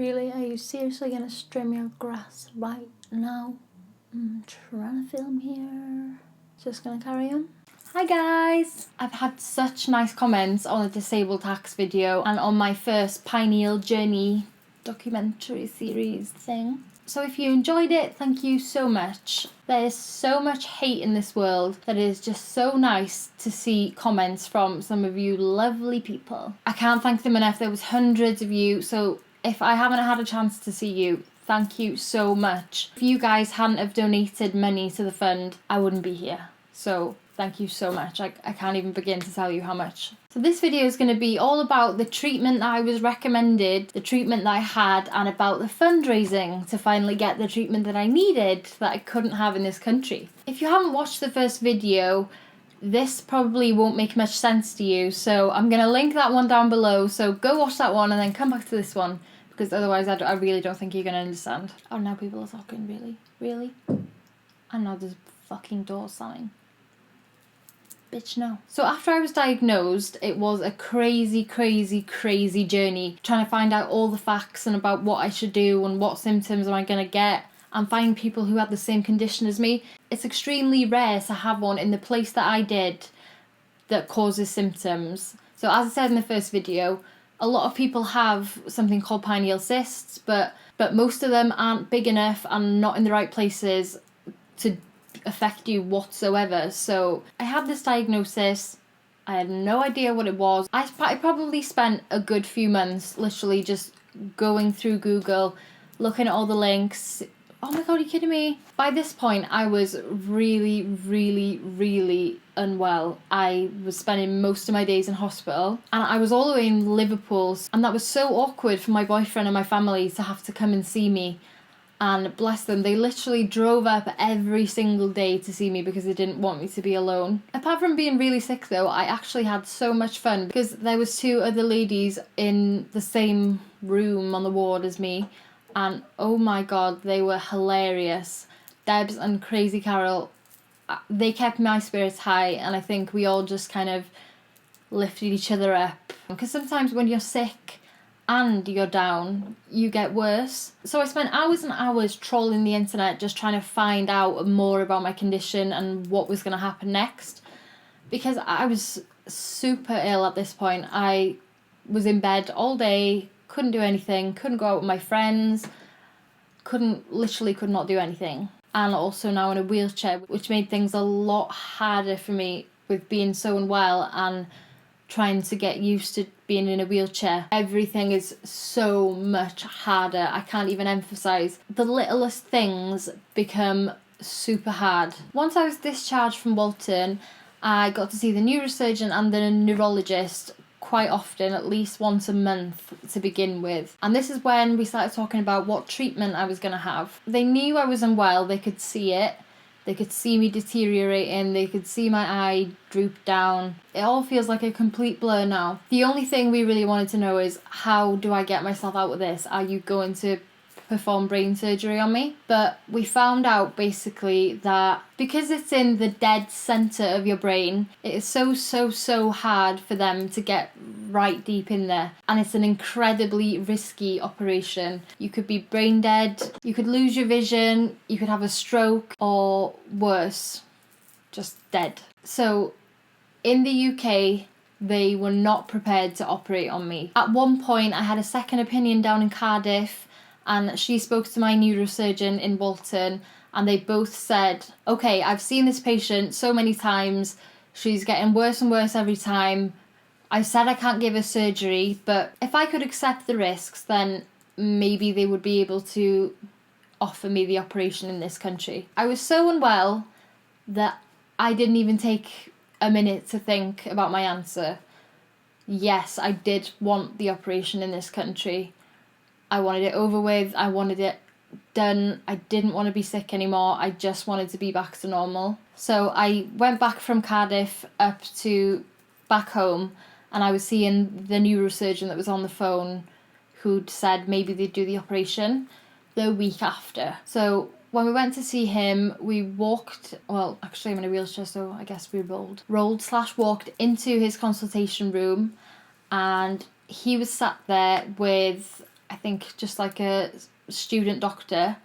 Really? Are you seriously gonna string me out grass right now? I'm trying to film here. Just gonna carry on. Hi guys! I've had such nice comments on the disabled hacks video and on my first pineal journey documentary series thing. So if you enjoyed it, thank you so much. There is so much hate in this world that it is just so nice to see comments from some of you lovely people. I can't thank them enough. There was hundreds of you, so if I haven't had a chance to see you, thank you so much. If you guys hadn't have donated money to the fund, I wouldn't be here. So thank you so much. I can't even begin to tell you how much. So this video is going to be all about the treatment that I was recommended, the treatment that I had, and about the fundraising to finally get the treatment that I needed that I couldn't have in this country. If you haven't watched the first video, this probably won't make much sense to you, so I'm going to link that one down below, so go watch that one and then come back to this one, because otherwise I really don't think you're going to understand. Oh, now people are talking, really? Really? And now there's fucking doors slamming. Bitch, no. So after I was diagnosed, it was a crazy journey trying to find out all the facts and about what I should do and what symptoms am I going to get and find people who had the same condition as me. It's extremely rare to have one in the place that I did that causes symptoms. So as I said in the first video, a lot of people have something called pineal cysts, but most of them aren't big enough and not in the right places to affect you whatsoever. So I had this diagnosis. I had no idea what it was. I probably spent a good few months literally just going through Google, looking at all the links. Oh my god, are you kidding me? By this point, I was really unwell. I was spending most of my days in hospital, and I was all the way in Liverpool, and that was so awkward for my boyfriend and my family to have to come and see me. And bless them, they literally drove up every single day to see me because they didn't want me to be alone. Apart from being really sick though, I actually had so much fun because there was 2 other ladies in the same room on the ward as me, and oh my god, they were hilarious. Debs and Crazy Carol, they kept my spirits high, and I think we all just kind of lifted each other up. Because sometimes when you're sick and you're down, you get worse. So I spent hours and hours trolling the internet just trying to find out more about my condition and what was going to happen next, because I was super ill at this point. I was in bed all day, couldn't do anything, couldn't go out with my friends, could not do anything. And also now in a wheelchair, which made things a lot harder for me with being so unwell and trying to get used to being in a wheelchair. Everything is so much harder. I can't even emphasize. The littlest things become super hard. Once I was discharged from Walton, I got to see the neurosurgeon and the neurologist quite often, at least once a month to begin with. And this is when we started talking about what treatment I was going to have. They knew I was unwell, they could see it. They could see me deteriorating, they could see my eye droop down. It all feels like a complete blur now. The only thing we really wanted to know is, how do I get myself out of this? Are you going to perform brain surgery on me? But we found out basically that because it's in the dead centre of your brain, it is so hard for them to get right deep in there, and it's an incredibly risky operation. You could be brain dead, you could lose your vision, you could have a stroke, or worse, just dead. So in the UK, they were not prepared to operate on me. At one point I had a second opinion down in Cardiff, and she spoke to my neurosurgeon in Walton, and they both said, okay, I've seen this patient so many times, she's getting worse and worse every time. I said I can't give her surgery, but if I could accept the risks, then maybe they would be able to offer me the operation in this country. I was so unwell that I didn't even take a minute to think about my answer. Yes, I did want the operation in this country. I wanted it over with, I wanted it done, I didn't want to be sick anymore, I just wanted to be back to normal. So I went back from Cardiff up to back home, and I was seeing the neurosurgeon that was on the phone who'd said maybe they'd do the operation the week after. So when we went to see him, we walked, well, actually I'm in a wheelchair, so I guess we rolled/walked into his consultation room, and he was sat there with, I think just like a student doctor,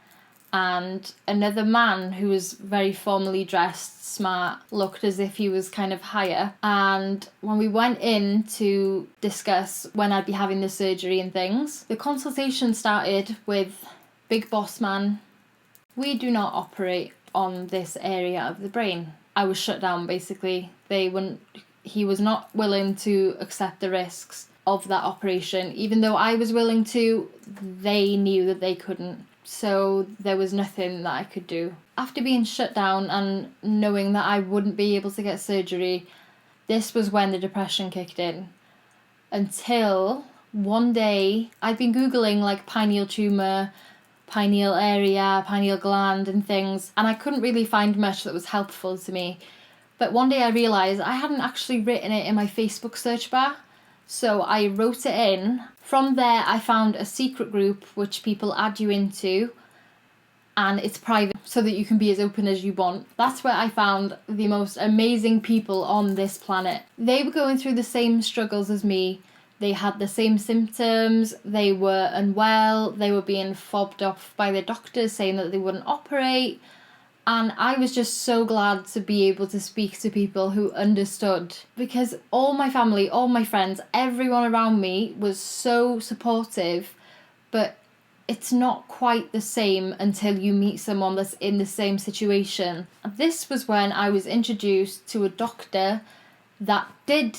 and another man who was very formally dressed, smart, looked as if he was kind of higher. And when we went in to discuss when I'd be having the surgery and things, the consultation started with Big Boss Man, we do not operate on this area of the brain. I was shut down basically. He was not willing to accept the risks of that operation. Even though I was willing to, they knew that they couldn't. So there was nothing that I could do. After being shut down and knowing that I wouldn't be able to get surgery, this was when the depression kicked in. Until one day, I'd been Googling like pineal tumour, pineal area, pineal gland and things, and I couldn't really find much that was helpful to me. But one day I realised I hadn't actually written it in my Facebook search bar, so I wrote it in. From there I found a secret group which people add you into, and it's private so that you can be as open as you want. That's where I found the most amazing people on this planet. They were going through the same struggles as me. They had the same symptoms, they were unwell, they were being fobbed off by the doctors saying that they wouldn't operate. And I was just so glad to be able to speak to people who understood, because all my family, all my friends, everyone around me was so supportive, but it's not quite the same until you meet someone that's in the same situation. And this was when I was introduced to a doctor that did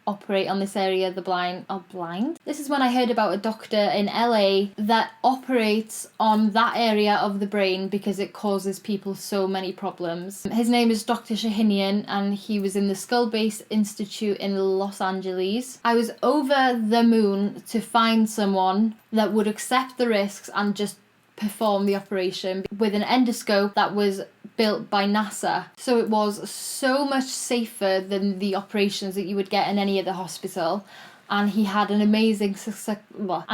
operate on this area of the blind. This is when I heard about a doctor in LA that operates on that area of the brain because it causes people so many problems. His name is Dr. Shahinian, and he was in the Skull Base Institute in Los Angeles. I was over the moon to find someone that would accept the risks and just perform the operation with an endoscope that was built by NASA. So it was so much safer than the operations that you would get in any other hospital. And he had an amazing success rate.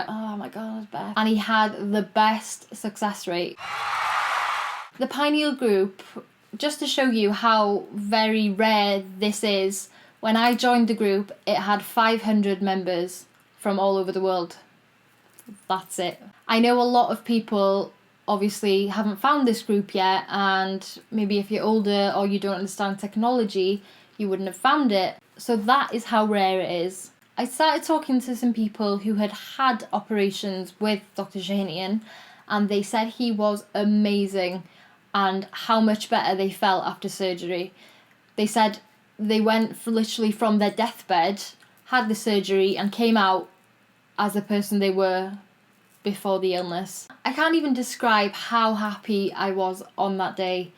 Oh my god, Beth. And he had the best success rate. The Pineal group, just to show you how very rare this is, when I joined the group, it had 500 members from all over the world. That's it. I know a lot of people obviously haven't found this group yet, and maybe if you're older or you don't understand technology, you wouldn't have found it. So that is how rare it is. I started talking to some people who had had operations with Dr. Shahinian, and they said he was amazing and how much better they felt after surgery. They said they went literally from their deathbed, had the surgery, and came out as the person they were before the illness. I can't even describe how happy I was on that day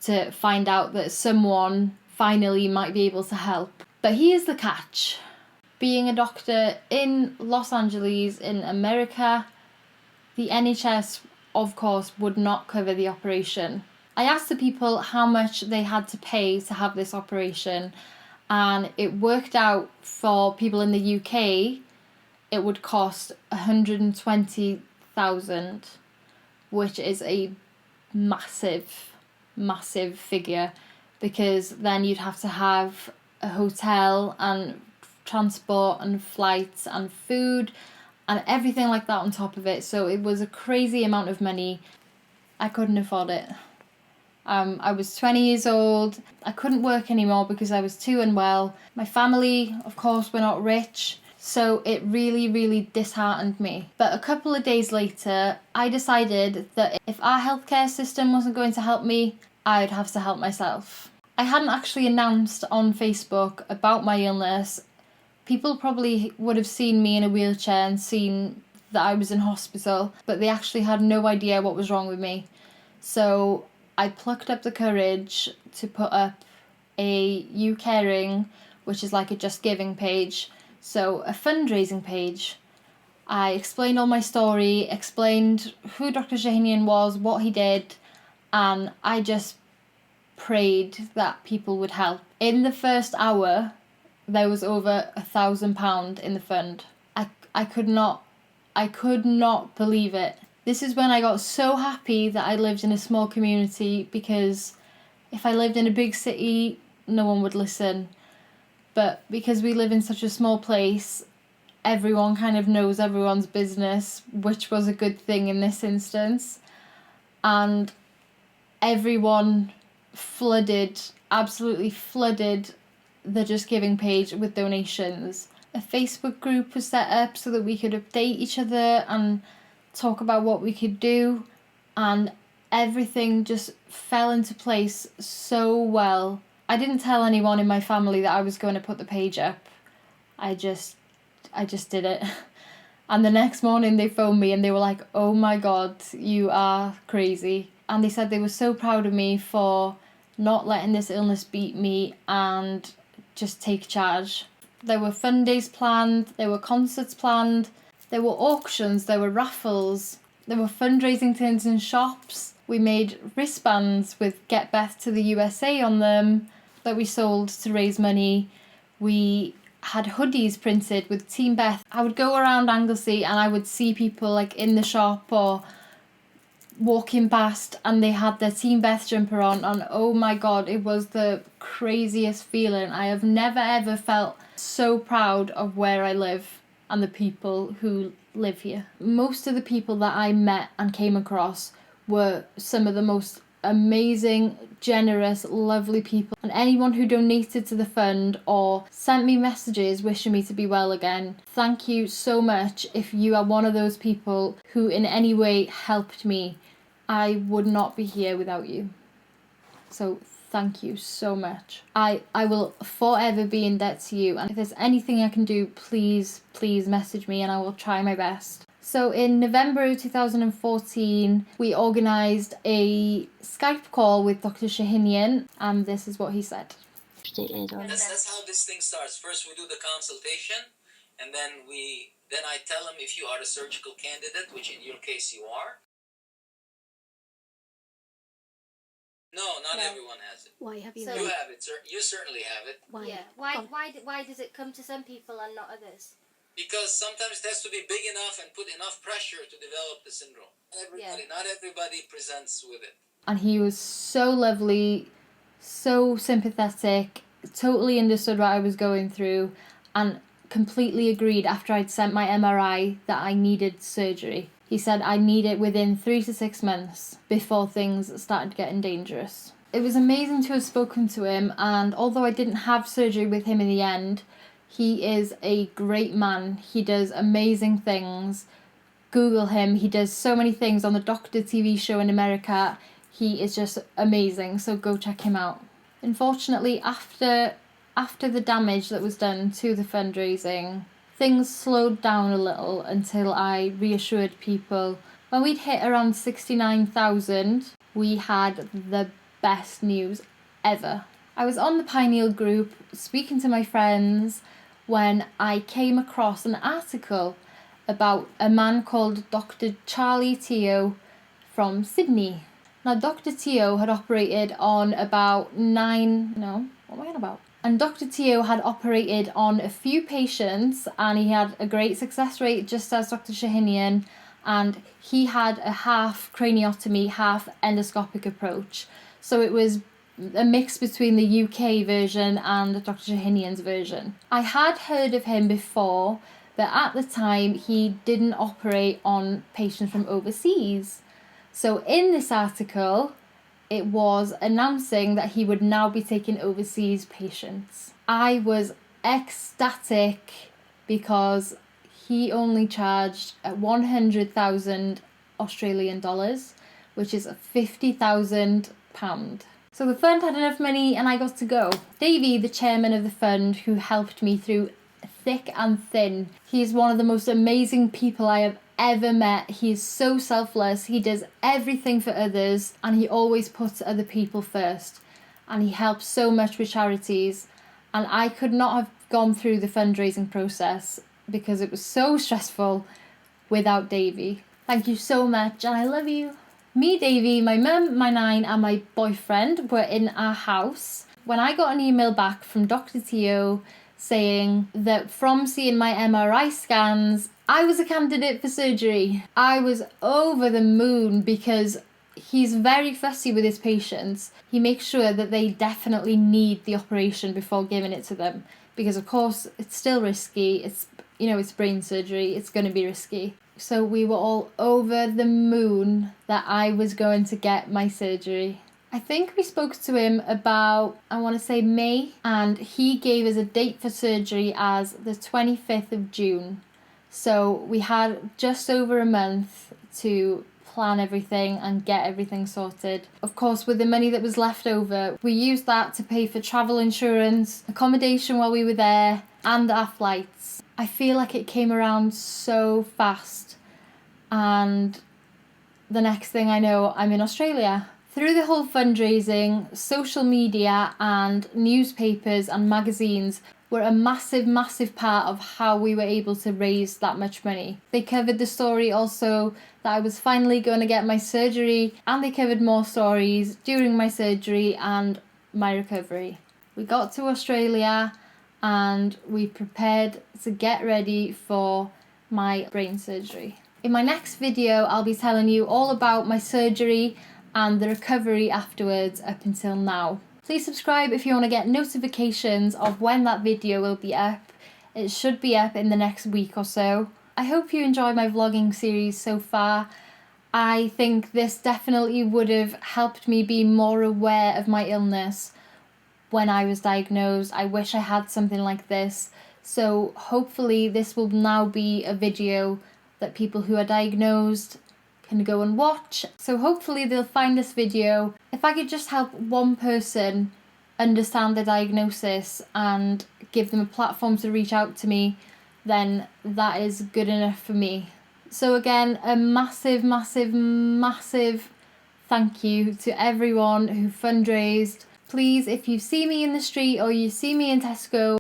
to find out that someone finally might be able to help. But here's the catch. Being a doctor in Los Angeles, in America, the NHS, of course, would not cover the operation. I asked the people how much they had to pay to have this operation, and it worked out for people in the UK, it would cost 120,000, which is a massive figure, because then you'd have to have a hotel and transport and flights and food and everything like that on top of it. So it was a crazy amount of money. I couldn't afford it. I was 20 years old. I couldn't work anymore because I was too unwell. My family, of course, were not rich. So it really disheartened me. But a couple of days later, I decided that if our healthcare system wasn't going to help me, I'd have to help myself. I hadn't actually announced on Facebook about my illness. People probably would have seen me in a wheelchair and seen that I was in hospital, but they actually had no idea what was wrong with me. So I plucked up the courage to put up a You Caring, which is like a Just Giving page. So a fundraising page. I explained all my story, explained who Dr. Shahinian was, what he did, and I just prayed that people would help. In the first hour, there was over £1,000 in the fund. I could not believe it. This is when I got so happy that I lived in a small community, because if I lived in a big city, no one would listen. But because we live in such a small place, everyone kind of knows everyone's business, which was a good thing in this instance. And everyone absolutely flooded the Just Giving page with donations. A Facebook group was set up so that we could update each other and talk about what we could do, and everything just fell into place so well. I didn't tell anyone in my family that I was going to put the page up. I just did it. And the next morning they phoned me and they were like, "Oh my God, you are crazy." And they said they were so proud of me for not letting this illness beat me and just take charge. There were fun days planned, there were concerts planned, there were auctions, there were raffles, there were fundraising tins in shops. We made wristbands with Get Beth to the USA on them that we sold to raise money. We had hoodies printed with Team Beth. I would go around Anglesey and I would see people like in the shop or walking past and they had their Team Beth jumper on, and oh my God, it was the craziest feeling. I have never ever felt so proud of where I live and the people who live here. Most of the people that I met and came across were some of the most amazing, generous, lovely people. And anyone who donated to the fund or sent me messages wishing me to be well again, thank you so much. If you are one of those people who in any way helped me, I would not be here without you. So thank you so much. I will forever be in debt to you, and if there's anything I can do, please message me and I will try my best. So in November 2014, we organised a Skype call with Dr. Shahinian, and this is what he said. That's how this thing starts. First we do the consultation, and then I tell him if you are a surgical candidate, which in your case you are. No, not everyone has it. Why have you? You have it, sir. You certainly have it. Why? Yeah. Why does it come to some people and not others? Because sometimes it has to be big enough and put enough pressure to develop the syndrome. Not everybody presents with it. And he was so lovely, so sympathetic, totally understood what I was going through, and completely agreed after I'd sent my MRI that I needed surgery. He said I need it within 3 to 6 months before things started getting dangerous. It was amazing to have spoken to him, and although I didn't have surgery with him in the end, he is a great man. He does amazing things. Google him. He does so many things on the Doctor TV show in America. He is just amazing, so go check him out. Unfortunately, after the damage that was done to the fundraising, things slowed down a little until I reassured people. When we'd hit around 69,000, we had the best news ever. I was on the Pineal group speaking to my friends when I came across an article about a man called Dr. Charlie Teo from Sydney. Now, Dr. Teo had operated on And Dr. Teo had operated on a few patients, and he had a great success rate, just as Dr. Shahinian, and he had a half craniotomy, half endoscopic approach. So it was a mix between the UK version and Dr. Shahinian's version. I had heard of him before, but at the time he didn't operate on patients from overseas. So in this article, it was announcing that he would now be taking overseas patients. I was ecstatic because he only charged 100,000 Australian dollars, which is £50,000. So the fund had enough money and I got to go. Davey, the chairman of the fund, who helped me through thick and thin, he's one of the most amazing people I have ever met. He's so selfless. He does everything for others and he always puts other people first. And he helps so much with charities. And I could not have gone through the fundraising process because it was so stressful without Davey. Thank you so much and I love you. Me, Davey, my mum, my nine and my boyfriend were in our house when I got an email back from Dr. Teo saying that from seeing my MRI scans, I was a candidate for surgery. I was over the moon because he's very fussy with his patients. He makes sure that they definitely need the operation before giving it to them. because of course it's still risky. It's, you know, it's brain surgery, it's going to be risky. So we were all over the moon that I was going to get my surgery. I think we spoke to him about, I want to say May, and he gave us a date for surgery as the 25th of June. So we had just over a month to plan everything and get everything sorted. Of course, with the money that was left over, we used that to pay for travel insurance, accommodation while we were there, and our flights. I feel like it came around so fast, and the next thing I know, I'm in Australia. Through the whole fundraising, social media and newspapers and magazines were a massive, massive part of how we were able to raise that much money. They covered the story also that I was finally going to get my surgery, and they covered more stories during my surgery and my recovery. We got to Australia and we prepared to get ready for my brain surgery. In my next video, I'll be telling you all about my surgery and the recovery afterwards up until now. Please subscribe if you want to get notifications of when that video will be up. It should be up in the next week or so. I hope you enjoy my vlogging series so far. I think this definitely would have helped me be more aware of my illness when I was diagnosed. I wish I had something like this. So hopefully this will now be a video that people who are diagnosed can go and watch. So hopefully they'll find this video. If I could just help one person understand the diagnosis and give them a platform to reach out to me, then that is good enough for me. So again, a massive, massive, massive thank you to everyone who fundraised. Please, if you see me in the street or you see me in Tesco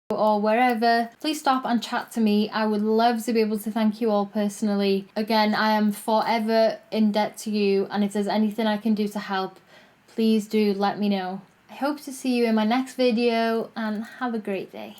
or wherever, please stop and chat to me. I would love to be able to thank you all personally. Again, I am forever in debt to you, and if there's anything I can do to help, please do let me know. I hope to see you in my next video, and have a great day.